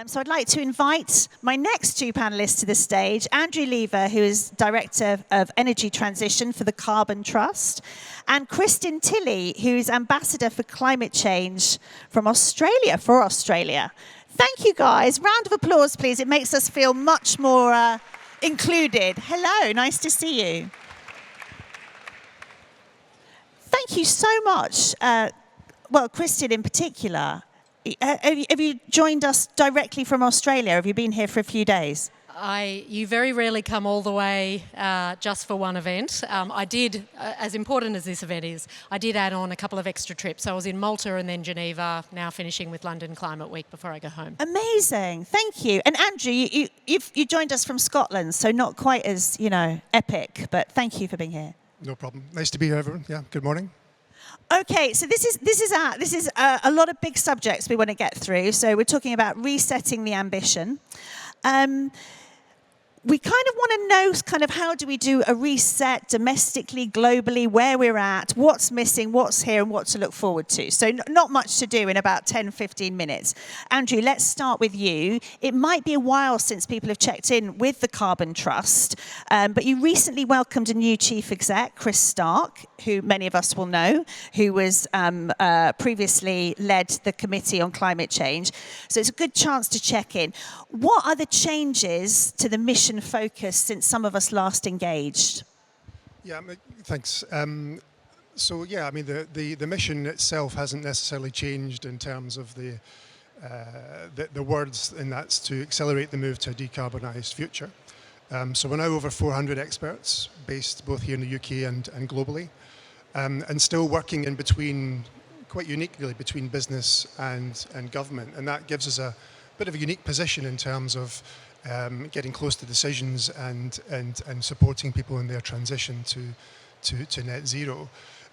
So I'd like to invite my next two panelists to the stage, Andrew Lever, who is Director of Energy Transition for the Carbon Trust, and Kristin Tilley, who is Ambassador for Climate Change from Australia, for Australia. Thank you, guys. Round of applause, please. It makes us feel much more included. Hello, nice to see you. Thank you so much. Well, Kristin in particular. Have you joined us directly from Australia? Have you been here for a few days? You very rarely come all the way just for one event. I did, as important as this event is, I did add on a couple of extra trips. I was in Malta and then Geneva, now finishing with London Climate Week before I go home. Amazing, thank you. And Andrew, you joined us from Scotland, so not quite as, epic, but thank you for being here. No problem. Nice to be here, everyone. Yeah, good morning. Okay, so this is a lot of big subjects we want to get through. So we're talking about resetting the ambition. We kind of want to know how do we do a reset domestically, globally, where we're at, what's missing, what's here, and what to look forward to. So not much to do in about 10, 15 minutes. Andrew, let's start with you. It might be a while since people have checked in with the Carbon Trust, but you recently welcomed a new chief exec, Chris Stark, who many of us will know, who was previously led the Committee on Climate Change. So it's a good chance to check in. What are the changes to the mission focus since some of us last engaged? Yeah, thanks. So yeah, I mean the mission itself hasn't necessarily changed in terms of the words, and that's to accelerate the move to a decarbonised future. So we're now over 400 experts based both here in the UK and globally, and still working in between, quite uniquely between business and government, and that gives us a bit of a unique position in terms of getting close to decisions and supporting people in their transition to net zero.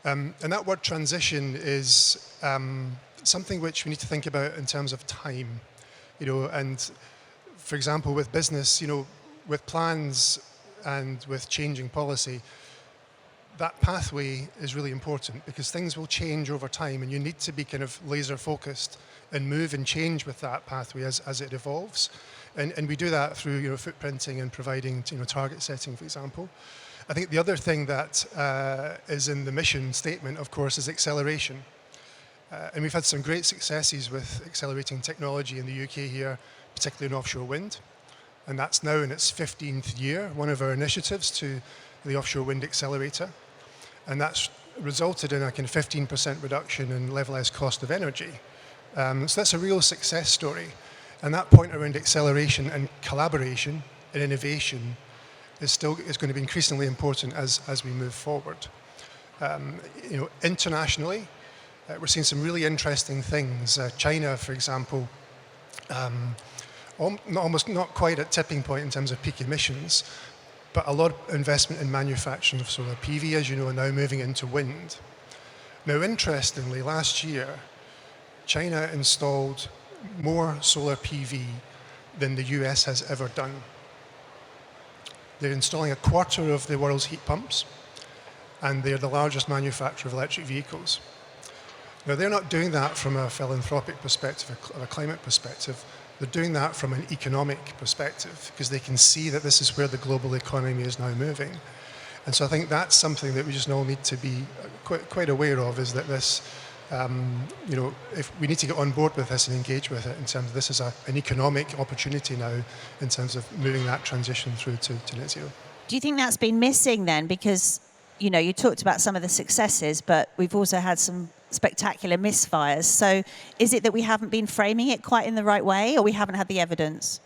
And that word transition is something which we need to think about in terms of time, and for example with business, with plans and with changing policy, that pathway is really important because things will change over time and you need to be kind of laser focused and move and change with that pathway as it evolves. And we do that through footprinting and providing target setting, for example. I think the other thing that is in the mission statement, of course, is acceleration. And we've had some great successes with accelerating technology in the UK here, particularly in offshore wind. And that's now in its 15th year, one of our initiatives to the Offshore Wind Accelerator. And that's resulted in a kind of 15% reduction in levelized cost of energy. So that's a real success story. And that point around acceleration and collaboration and innovation is going to be increasingly important as we move forward. Internationally, we're seeing some really interesting things. China, for example, almost not quite at tipping point in terms of peak emissions, but a lot of investment in manufacturing of solar PV, as you know, now moving into wind. Now, interestingly, last year, China installed more solar PV than the US has ever done. They're installing a quarter of the world's heat pumps, and they're the largest manufacturer of electric vehicles. Now, they're not doing that from a philanthropic perspective or a climate perspective. They're doing that from an economic perspective because they can see that this is where the global economy is now moving. And so I think that's something that we just all need to be quite aware of, is that this, if we need to get on board with this and engage with it in terms of this is an economic opportunity now in terms of moving that transition through to net zero. Do you think that's been missing then? Because, you talked about some of the successes, but we've also had some spectacular misfires. So is it that we haven't been framing it quite in the right way, or we haven't had the evidence?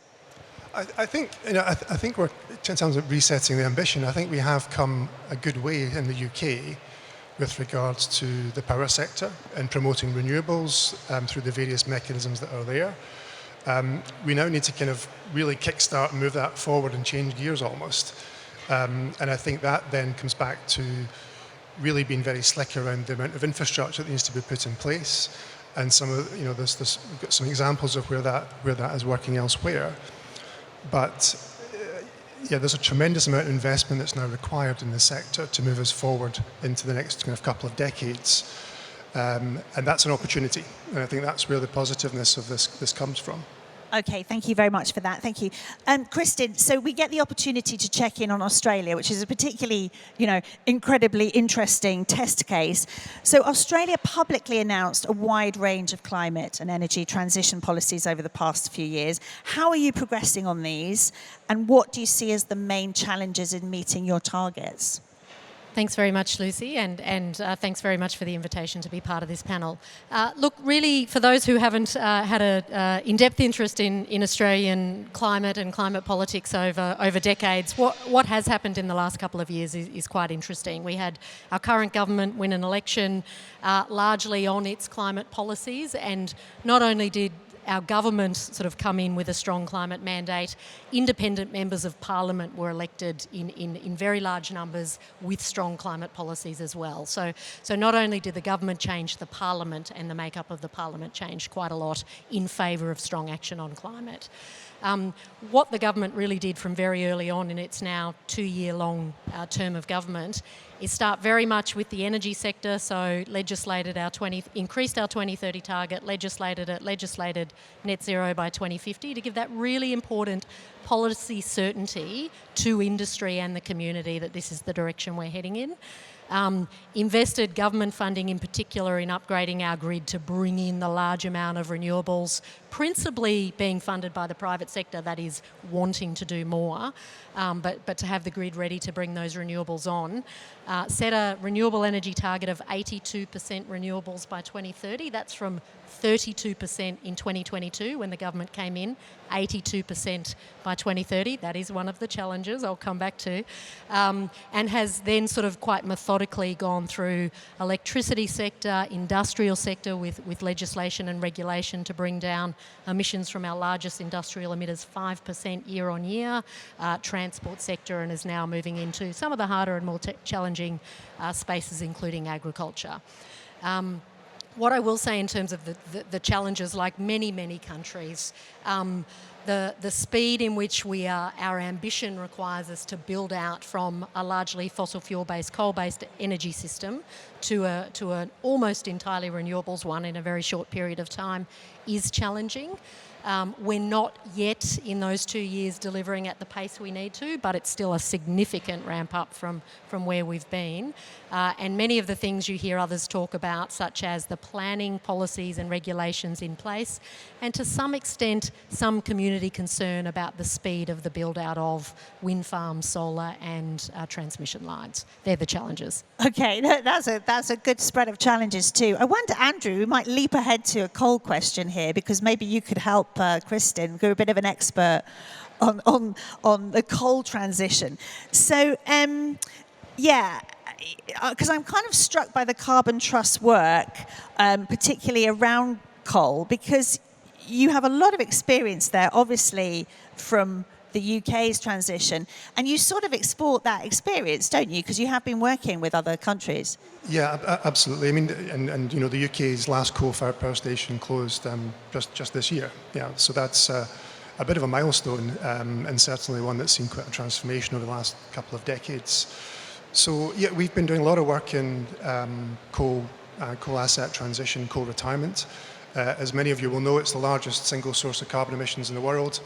I think, I think we're, in terms of resetting the ambition, I think we have come a good way in the UK with regards to the power sector and promoting renewables through the various mechanisms that are there. We now need to kind of really kickstart and move that forward and change gears almost. And I think that then comes back to really being very slick around the amount of infrastructure that needs to be put in place. And some of, we've got some examples of where that is working elsewhere. But yeah, there's a tremendous amount of investment that's now required in the sector to move us forward into the next kind of couple of decades. And that's an opportunity. And I think that's where the positiveness of this comes from. Okay, thank you very much for that. Thank you. Kristin, so we get the opportunity to check in on Australia, which is a particularly, incredibly interesting test case. So Australia publicly announced a wide range of climate and energy transition policies over the past few years. How are you progressing on these, and what do you see as the main challenges in meeting your targets? Thanks very much, Lucy, and thanks very much for the invitation to be part of this panel. Look, really, for those who haven't had an in-depth interest in Australian climate and climate politics over decades, what has happened in the last couple of years is quite interesting. We had our current government win an election largely on its climate policies, and not only did our government sort of come in with a strong climate mandate, independent members of parliament were elected in very large numbers with strong climate policies as well. So not only did the government change, the parliament and the makeup of the parliament changed quite a lot in favour of strong action on climate. What the government really did from very early on in its now 2-year-long term of government is start very much with the energy sector, so increased our 2030 target, legislated net zero by 2050 to give that really important policy certainty to industry and the community that this is the direction we're heading in. Invested government funding in particular in upgrading our grid to bring in the large amount of renewables, principally being funded by the private sector that is wanting to do more, but to have the grid ready to bring those renewables on. Set a renewable energy target of 82% renewables by 2030. That's from 32% in 2022 when the government came in, 82% by 2030. That is one of the challenges I'll come back to. And has then sort of quite methodically gone through electricity sector, industrial sector with legislation and regulation to bring down emissions from our largest industrial emitters 5% year on year, transport sector, and is now moving into some of the harder and more challenging spaces, including agriculture. What I will say in terms of the challenges, like many countries, the speed in which our ambition requires us to build out from a largely fossil fuel-based, coal-based energy system to an almost entirely renewables one in a very short period of time is challenging. We're not yet in those 2 years delivering at the pace we need to, but it's still a significant ramp up from where we've been. And many of the things you hear others talk about, such as the planning policies and regulations in place, and to some extent, some community concern about the speed of the build out of wind farms, solar and transmission lines. They're the challenges. Okay, that's a good spread of challenges too. I wonder, Andrew, we might leap ahead to a coal question here, because maybe you could help Kristin. You're a bit of an expert on the coal transition. So, because I'm kind of struck by the Carbon Trust work, particularly around coal, because you have a lot of experience there, obviously, from the UK's transition, and you sort of export that experience, don't you? Because you have been working with other countries. Yeah, absolutely. I mean, and the UK's last coal-fired power station closed just this year. Yeah, so that's a bit of a milestone, and certainly one that's seen quite a transformation over the last couple of decades. So yeah, we've been doing a lot of work in coal asset transition, coal retirement. As many of you will know, it's the largest single source of carbon emissions in the world.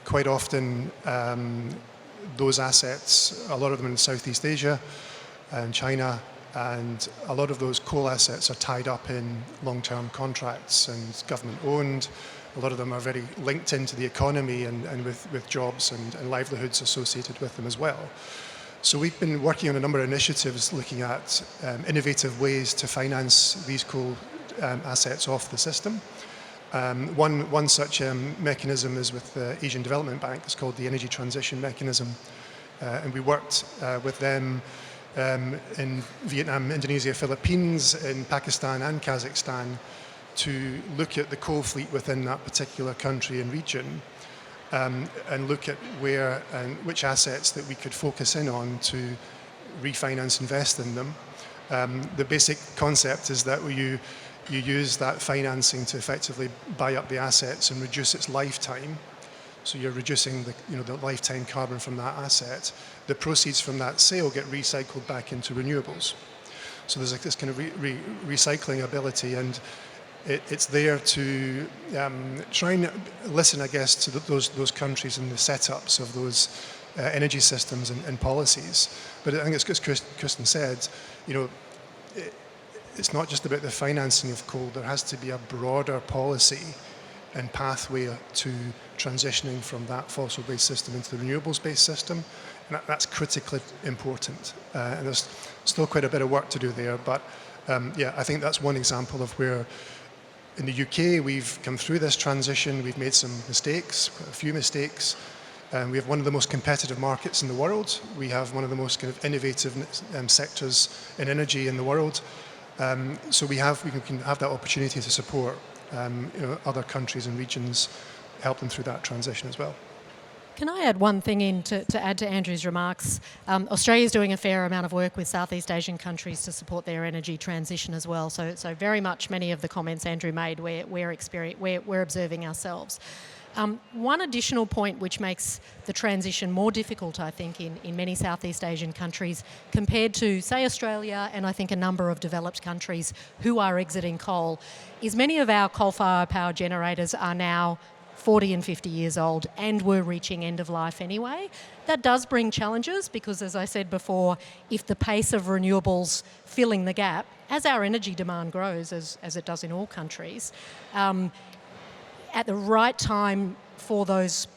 Quite often, those assets, a lot of them in Southeast Asia and China, and a lot of those coal assets are tied up in long-term contracts and government-owned. A lot of them are very linked into the economy and with jobs and livelihoods associated with them as well. So we've been working on a number of initiatives looking at innovative ways to finance these coal assets off the system. One such mechanism is with the Asian Development Bank. It's called the Energy Transition Mechanism. And we worked with them in Vietnam, Indonesia, Philippines, in Pakistan and Kazakhstan to look at the coal fleet within that particular country and region, and look at where and which assets that we could focus in on to refinance, invest in them. The basic concept is that you use that financing to effectively buy up the assets and reduce its lifetime. So you're reducing the lifetime carbon from that asset. The proceeds from that sale get recycled back into renewables. So there's like this kind of recycling ability, and It's there to try and listen, I guess, to those countries and the setups of those energy systems and policies. But I think it's as Kristin said, it's not just about the financing of coal. There has to be a broader policy and pathway to transitioning from that fossil-based system into the renewables-based system. And that's critically important. And there's still quite a bit of work to do there. But I think that's one example of where in the UK we've come through this transition. We've made some mistakes, a few mistakes. We have one of the most competitive markets in the world. We have one of the most kind of innovative sectors in energy in the world. So we can have that opportunity to support other countries and regions, help them through that transition as well. Can I add one thing in to add to Andrew's remarks? Australia's doing a fair amount of work with Southeast Asian countries to support their energy transition as well. So very much many of the comments Andrew made, we're observing ourselves. One additional point which makes the transition more difficult, I think, in many Southeast Asian countries compared to, say, Australia and I think a number of developed countries who are exiting coal, is many of our coal-fired power generators are now 40 and 50 years old and were reaching end of life anyway. That does bring challenges because, as I said before, if the pace of renewables filling the gap, as our energy demand grows, as it does in all countries, at the right time for those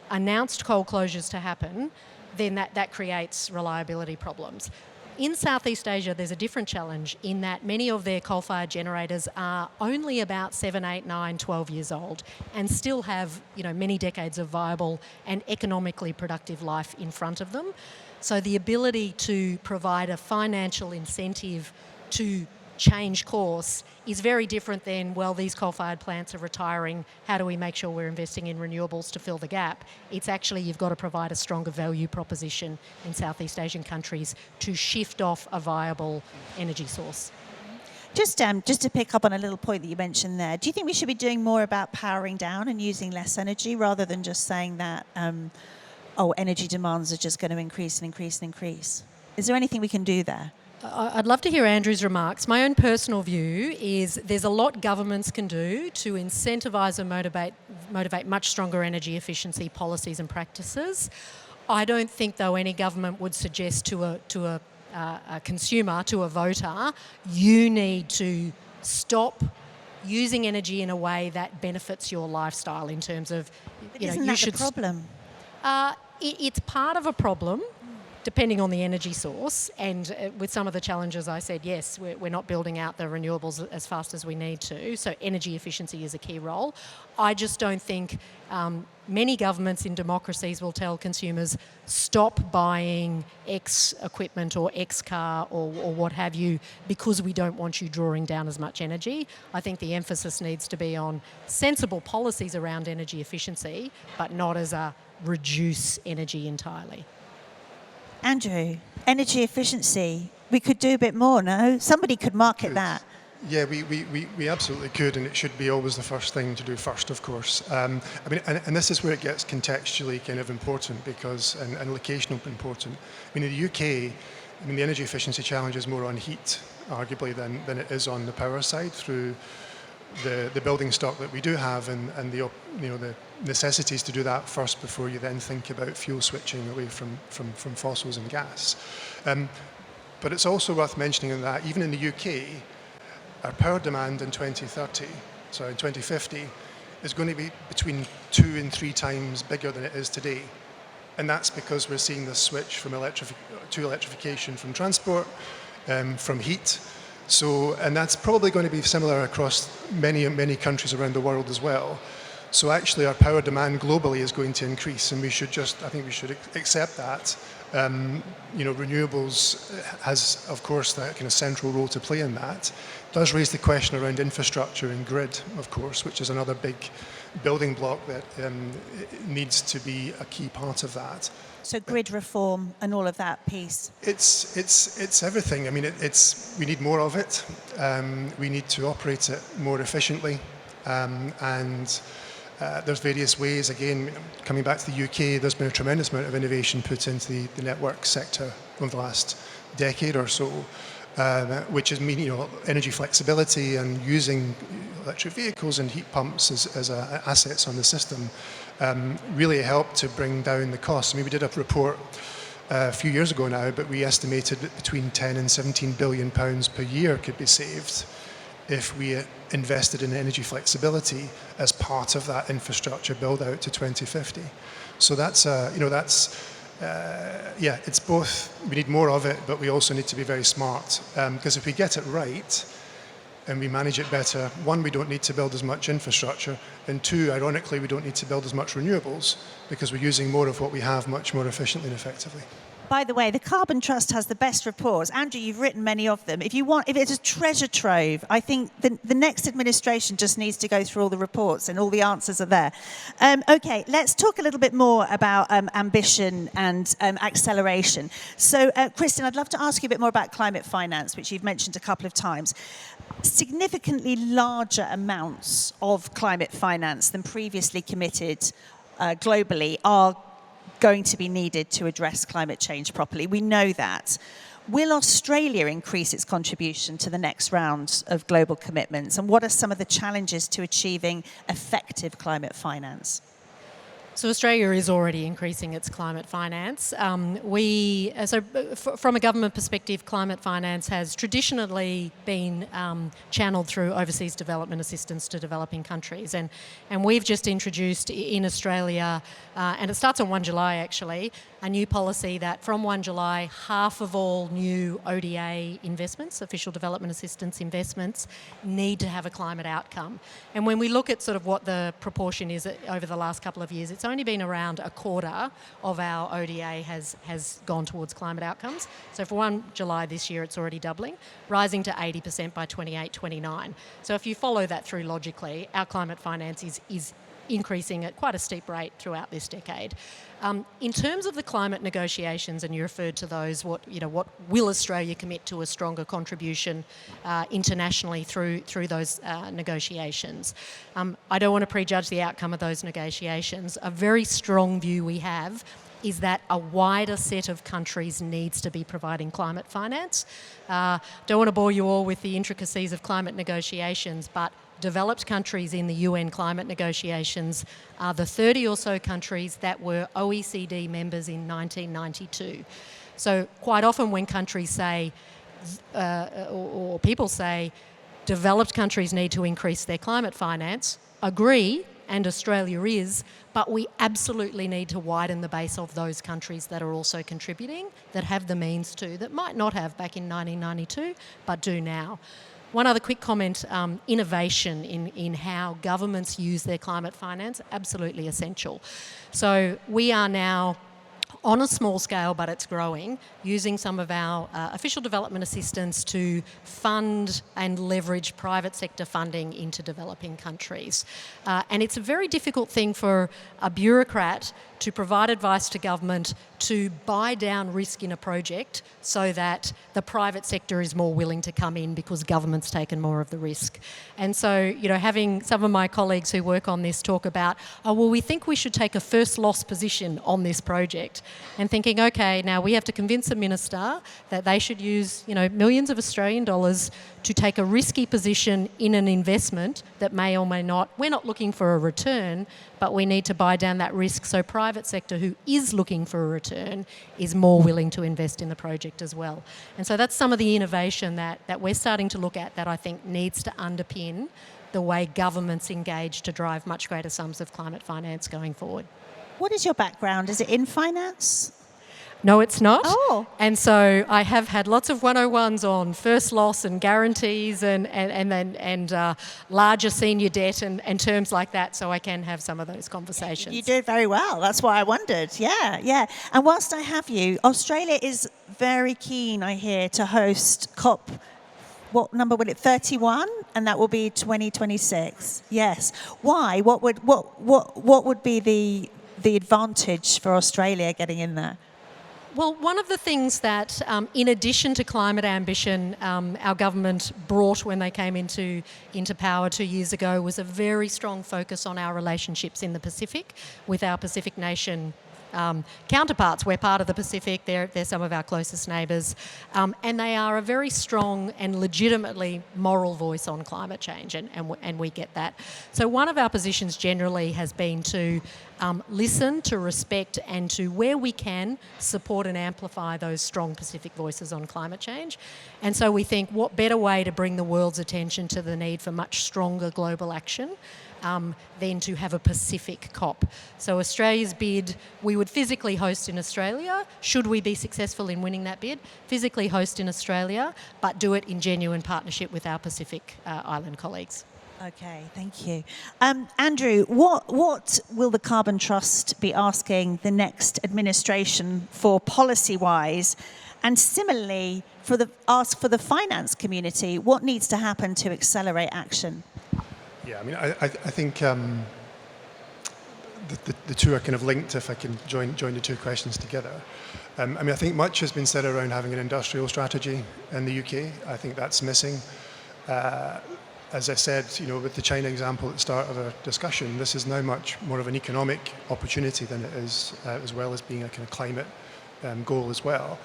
announced coal closures to happen, then that creates reliability problems. In Southeast Asia, there's a different challenge in that many of their coal-fired generators are only about 7, 8, 9, 12 years old and still have, many decades of viable and economically productive life in front of them. So the ability to provide a financial incentive to change course is very different than, well, these coal-fired plants are retiring, how do we make sure we're investing in renewables to fill the gap? It's actually, you've got to provide a stronger value proposition in Southeast Asian countries to shift off a viable energy source. Just to pick up on a little point that you mentioned there, do you think we should be doing more about powering down and using less energy rather than just saying that, energy demands are just going to increase and increase and increase? Is there anything we can do there? I'd love to hear Andrew's remarks. My own personal view is there's a lot governments can do to incentivise and motivate much stronger energy efficiency policies and practices. I don't think, though, any government would suggest to a consumer, to a voter, you need to stop using energy in a way that benefits your lifestyle in terms of, isn't that the problem? It's part of a problem, depending on the energy source, and with some of the challenges I said, yes, we're not building out the renewables as fast as we need to, so energy efficiency is a key role. I just don't think many governments in democracies will tell consumers, stop buying X equipment or X car or what have you because we don't want you drawing down as much energy. I think the emphasis needs to be on sensible policies around energy efficiency, but not as a reduce energy entirely. Andrew, energy efficiency, we could do a bit more, no? Somebody could market that. Yeah, we absolutely could, and it should be always the first thing to do first, of course. And this is where it gets contextually kind of important because, and locational important. In the UK, the energy efficiency challenge is more on heat, arguably, than it is on the power side through the building stock that we do have and the necessities to do that first before you then think about fuel switching away from fossils and gas. But it's also worth mentioning that even in the UK, our power demand in 2050, is going to be between 2 and 3 times bigger than it is today. And that's because we're seeing this switch from to electrification from transport, from heat. So, and that's probably going to be similar across many countries around the world as well. So actually our power demand globally is going to increase, and I think we should accept that. Renewables has, of course, that kind of central role to play in that. It does raise the question around infrastructure and grid, of course, which is another big building block that needs to be a key part of that. So grid reform and all of that piece. It's everything. I mean, we need more of it. We need to operate it more efficiently, and there's various ways. Again, coming back to the UK, there's been a tremendous amount of innovation put into the network sector over the last decade or so. which is energy flexibility and using electric vehicles and heat pumps as assets on the system, really helped to bring down the costs. I mean, we did a report a few years ago now, but we estimated that between 10 and 17 billion pounds per year could be saved if we invested in energy flexibility as part of that infrastructure build out to 2050. So that's, it's both, we need more of it, but we also need to be very smart. Because if we get it right and we manage it better, one, we don't need to build as much infrastructure, and two, ironically, we don't need to build as much renewables because we're using more of what we have much more efficiently and effectively. By the way, the Carbon Trust has the best reports. Andrew, you've written many of them. If it's a treasure trove, I think the next administration just needs to go through all the reports and all the answers are there. Okay, let's talk a little bit more about ambition and acceleration. So, Kristin, I'd love to ask you a bit more about climate finance, which you've mentioned a couple of times. Significantly larger amounts of climate finance than previously committed globally are going to be needed to address climate change properly. We know that. Will Australia increase its contribution to the next round of global commitments? And what are some of the challenges to achieving effective climate finance? So Australia is already increasing its climate finance. From a government perspective, climate finance has traditionally been channeled through overseas development assistance to developing countries. And we've just introduced in Australia, and it starts on 1 July actually, a new policy that from 1 July, half of all new ODA investments, official development assistance investments, need to have a climate outcome. And when we look at sort of what the proportion is over the last couple of years, it's only been around a quarter of our ODA has gone towards climate outcomes. So for 1 July this year, it's already doubling, rising to 80% by 28-29. So if you follow that through logically, our climate finance is increasing at quite a steep rate throughout this decade. In terms of the climate negotiations, and you referred to those, what will Australia commit to a stronger contribution internationally through those negotiations? I don't want to prejudge the outcome of those negotiations. A very strong view we have is that a wider set of countries needs to be providing climate finance. Don't want to bore you all with the intricacies of climate negotiations, but developed countries in the UN climate negotiations are the 30 or so countries that were OECD members in 1992. So quite often when countries say, or people say, developed countries need to increase their climate finance, agree, and Australia is, but we absolutely need to widen the base of those countries that are also contributing, that have the means to, that might not have back in 1992, but do now. One other quick comment, innovation in how governments use their climate finance, absolutely essential. So we are now, on a small scale, but it's growing, using some of our official development assistance to fund and leverage private sector funding into developing countries. And it's a very difficult thing for a bureaucrat to provide advice to government to buy down risk in a project so that the private sector is more willing to come in because government's taken more of the risk. And so, having some of my colleagues who work on this talk about, we think we should take a first loss position on this project, and thinking, okay, now we have to convince a minister that they should use, millions of Australian dollars to take a risky position in an investment that may or may not, we're not looking for a return, but we need to buy down that risk so private sector who is looking for a return is more willing to invest in the project as well. And so that's some of the innovation that we're starting to look at that I think needs to underpin the way governments engage to drive much greater sums of climate finance going forward. What is your background? Is it in finance? No, it's not. Oh. And so I have had lots of 101s on first loss and guarantees and larger senior debt and terms like that, so I can have some of those conversations. You do it very well. That's why I wondered. Yeah. And whilst I have you, Australia is very keen, I hear, to host COP. What number will it? 31, and that will be 2026. Yes. Why? What would be the advantage for Australia getting in there? Well, one of the things that, in addition to climate ambition, our government brought when they came into power 2 years ago was a very strong focus on our relationships in the Pacific with our Pacific nation counterparts. We're part of the Pacific, they're some of our closest neighbours, and they are a very strong and legitimately moral voice on climate change, and we get that. So one of our positions generally has been to listen, to respect, and to, where we can, support and amplify those strong Pacific voices on climate change. And so we think, what better way to bring the world's attention to the need for much stronger global action than to have a Pacific COP. So Australia's bid, we would physically host in Australia, should we be successful in winning that bid, physically host in Australia, but do it in genuine partnership with our Pacific Island colleagues. Okay, thank you. Andrew, what will the Carbon Trust be asking the next administration for policy-wise? And similarly, ask for the finance community, what needs to happen to accelerate action? Yeah, I mean, I think the two are kind of linked, if I can join the two questions together. I mean, I think much has been said around having an industrial strategy in the UK. I think that's missing. As I said, with the China example at the start of our discussion, this is now much more of an economic opportunity than it is, as well as being a kind of climate goal as well.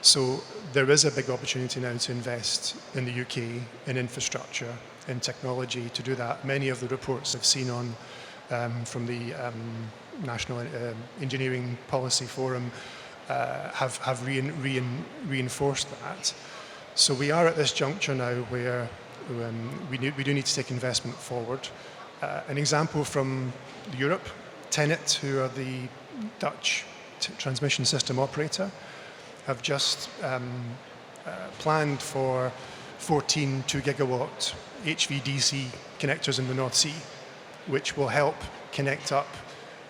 So there is a big opportunity now to invest in the UK, in infrastructure, in technology to do that. Many of the reports I've seen on from the National Engineering Policy Forum have reinforced that. So we are at this juncture now where we do need to take investment forward. An example from Europe, TenneT, who are the Dutch transmission system operator, have just planned for 14 2-gigawatt HVDC connectors in the North Sea, which will help connect up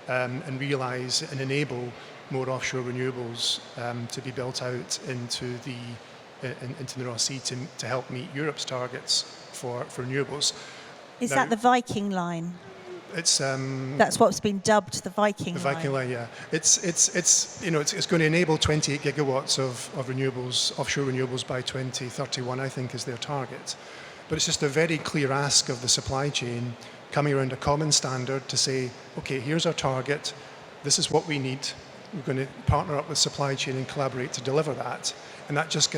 and realise and enable more offshore renewables to be built out into the North Sea to help meet Europe's targets for renewables. Is that the Viking line? It's that's what's been dubbed the Viking line. The Viking line, yeah. It's going to enable 28 gigawatts of renewables, offshore renewables by 2031, I think, is their target. But it's just a very clear ask of the supply chain coming around a common standard to say, okay, here's our target. This is what we need. We're going to partner up with supply chain and collaborate to deliver that. And that just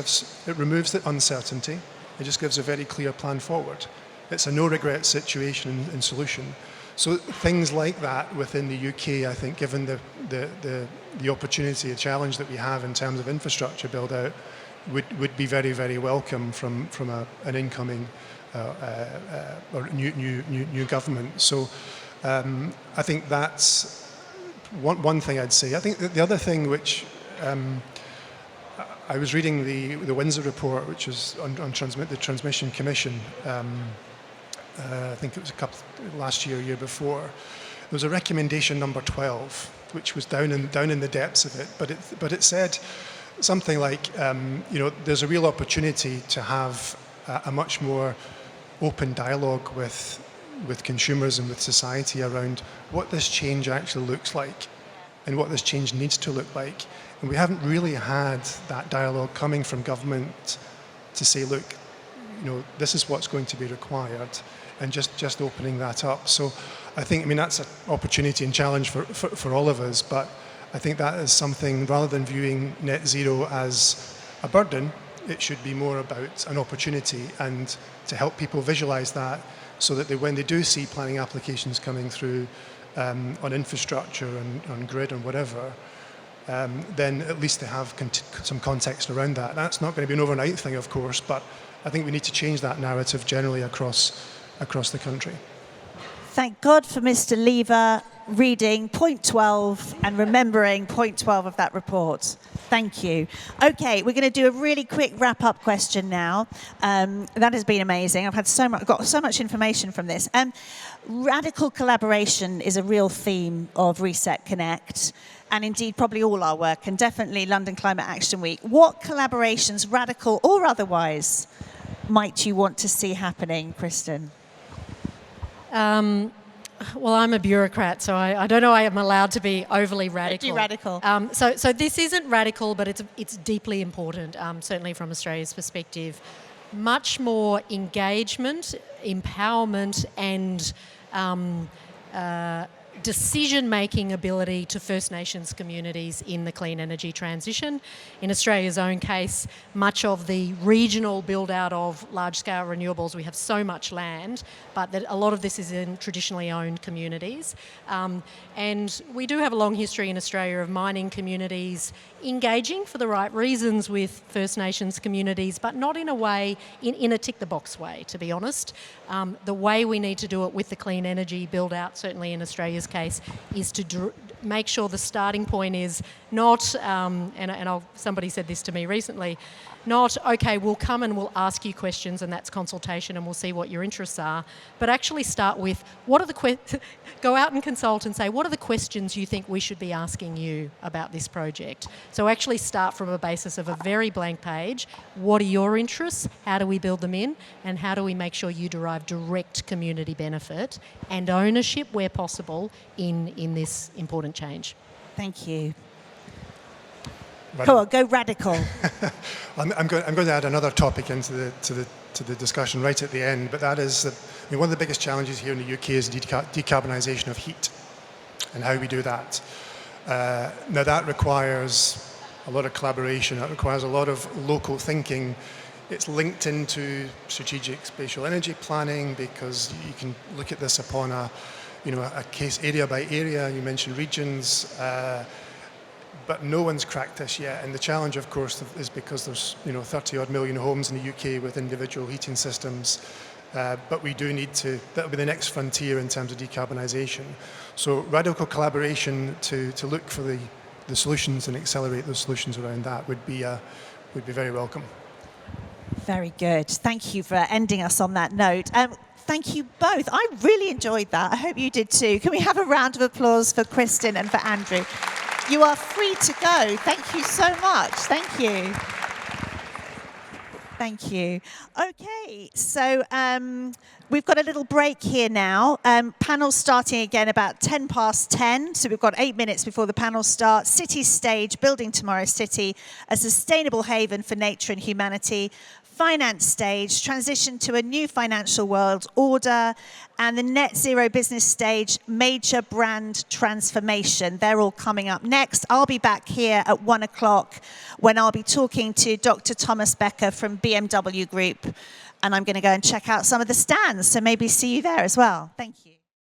removes the uncertainty. It just gives a very clear plan forward. It's a no-regret situation and solution. So things like that within the UK, I think, given the opportunity, the challenge that we have in terms of infrastructure build-out, would be very, very welcome from an incoming or new government. So I think that's one thing I'd say. I think that the other thing which I was reading the Windsor report, which is on the Transmission Commission. I think it was last year, year before. There was a recommendation number 12, which was down in the depths of it, but it said something like, there's a real opportunity to have a much more open dialogue with consumers and with society around what this change actually looks like and what this change needs to look like. And we haven't really had that dialogue coming from government to say, look, this is what's going to be required, and just opening that up. So I think, that's an opportunity and challenge for all of us, but I think that is something, rather than viewing net zero as a burden, it should be more about an opportunity, and to help people visualize that so that when they do see planning applications coming through on infrastructure and on grid and whatever, then at least they have some context around that. That's not going to be an overnight thing, of course, but I think we need to change that narrative generally across the country. Thank God for Mr. Lever reading point 12 and remembering point 12 of that report. Thank you. Okay, we're going to do a really quick wrap-up question now. That has been amazing. I've had got so much information from this. Radical collaboration is a real theme of Reset Connect, and indeed probably all our work, and definitely London Climate Action Week. What collaborations, radical or otherwise, might you want to see happening, Kristin? Well, I'm a bureaucrat, so I don't know I am allowed to be overly radical. Too radical. So this isn't radical, but it's deeply important, certainly from Australia's perspective. Much more engagement, empowerment, and decision-making ability to First Nations communities in the clean energy transition. In Australia's own case, much of the regional build-out of large-scale renewables, we have so much land, but that a lot of this is in traditionally owned communities. And we do have a long history in Australia of mining communities engaging for the right reasons with First Nations communities, but not in a way, in a tick-the-box way, to be honest. The way we need to do it with the clean energy build-out, certainly in Australia's case, is to make sure the starting point is not, somebody said this to me recently, not, okay, we'll come and we'll ask you questions and that's consultation and we'll see what your interests are, but actually start with, go out and consult and say, what are the questions you think we should be asking you about this project? So actually start from a basis of a very blank page. What are your interests? How do we build them in? And how do we make sure you derive direct community benefit and ownership where possible in this important change? Thank you. Come on, go radical. I'm going to add another topic into the discussion right at the end, but that is that one of the biggest challenges here in the UK is decarbonisation of heat and how we do that. Now that requires a lot of collaboration, it requires a lot of local thinking. It's linked into strategic spatial energy planning because you can look at this upon a case area by area. You mentioned regions. But no one's cracked this yet, and the challenge, of course, is because there's 30-odd million homes in the UK with individual heating systems. But we do need to. That'll be the next frontier in terms of decarbonisation. So radical collaboration to look for the solutions and accelerate those solutions around that would be very welcome. Very good. Thank you for ending us on that note. Thank you both. I really enjoyed that. I hope you did too. Can we have a round of applause for Kristin and for Andrew? You are free to go. Thank you so much. Thank you. Thank you. Okay, so we've got a little break here now. Panel's starting again about 10 past 10, so we've got 8 minutes before the panel starts. City Stage, Building Tomorrow's City, a sustainable haven for nature and humanity. Finance Stage, transition to a new financial world order, and the Net Zero Business Stage, major brand transformation. They're all coming up next. I'll be back here at 1 o'clock when I'll be talking to Dr. Thomas Becker from BMW Group, and I'm going to go and check out some of the stands, so maybe see you there as well. Thank you.